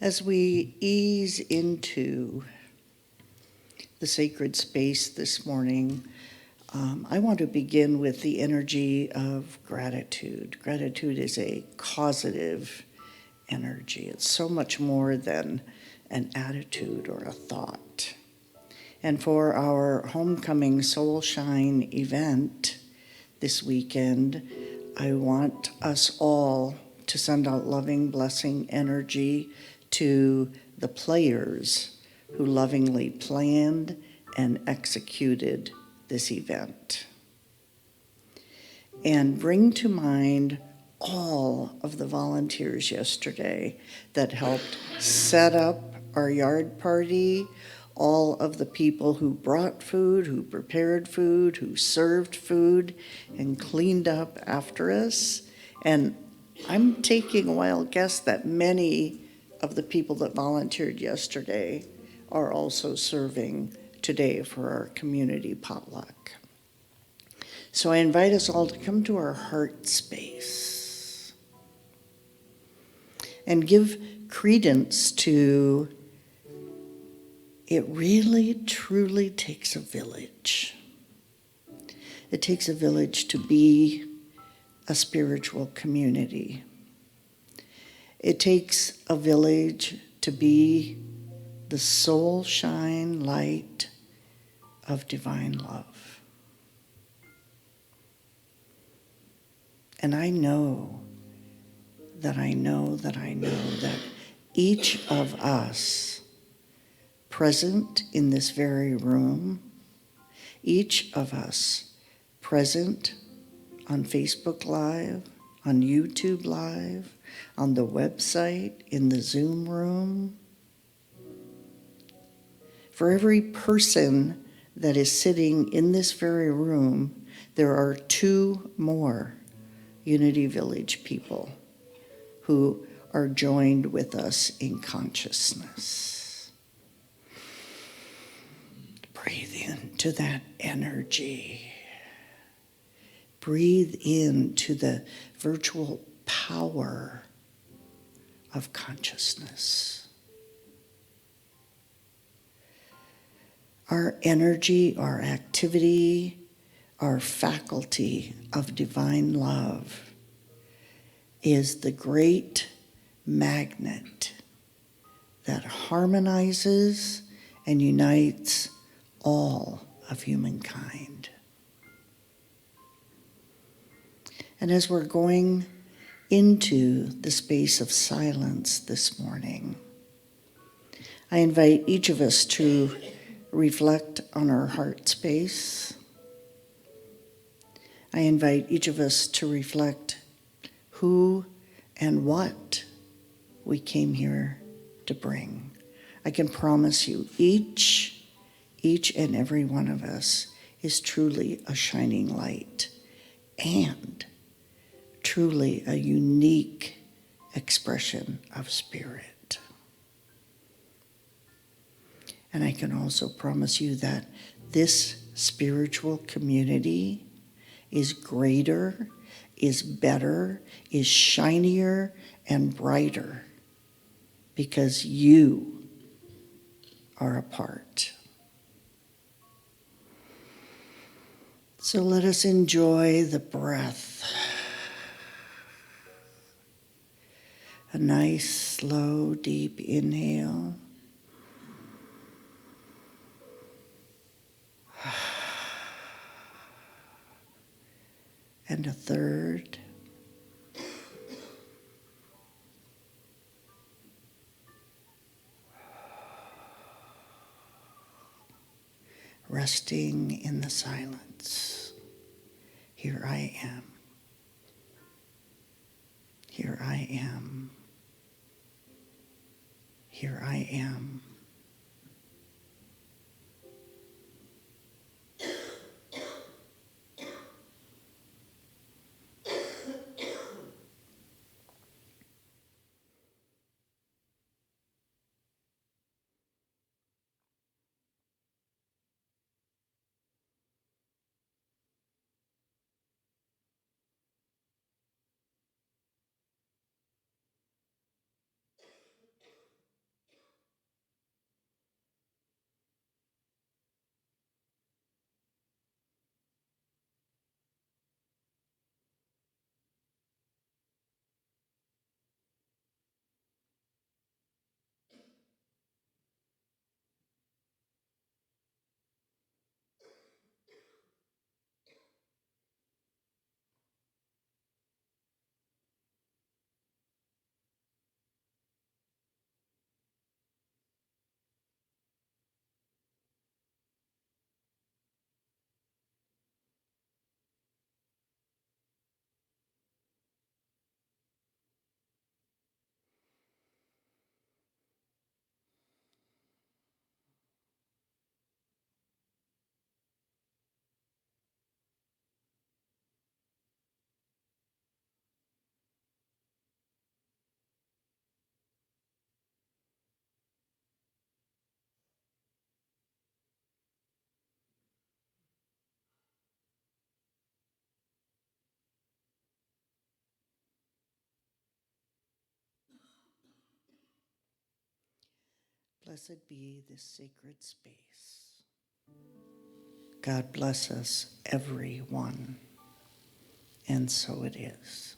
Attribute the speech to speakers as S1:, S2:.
S1: As we ease into the sacred space this morning, I want to begin with the energy of gratitude. Gratitude is a causative energy. It's so much more than an attitude or a thought. And for our homecoming Soul Shine event this weekend, I want us all to send out loving, blessing energy to the players who lovingly planned and executed this event. And bring to mind all of the volunteers yesterday that helped set up our yard party, all of the people who brought food, who prepared food, who served food, and cleaned up after us. And I'm taking a wild guess that many of the people that volunteered yesterday are also serving today for our community potluck. So I invite us all to come to our heart space and give credence to it really, truly takes a village. It takes a village to be a spiritual community. It takes a village to be the soul shine light of divine love. And I know that each of us present in this very room, each of us present on Facebook Live, on YouTube Live, on the website, in the Zoom room. For every person that is sitting in this very room, there are 2 more Unity Village people who are joined with us in consciousness. Breathe into that energy. Breathe into the virtual power of consciousness. Our energy, our activity, our faculty of divine love is the great magnet that harmonizes and unites all of humankind. And as we're going into the space of silence this morning, I invite each of us to reflect on our heart space. I invite each of us to reflect who and what we came here to bring. I can promise you, each and every one of us is truly a shining light and truly a unique expression of spirit. And I can also promise you that this spiritual community is greater, is better, is shinier and brighter because you are a part. So let us enjoy the breath. A nice, slow, deep inhale. And a third. Resting in the silence. Here I am. Here I am. Here I am. Blessed be this sacred space. God bless us, everyone. And so it is.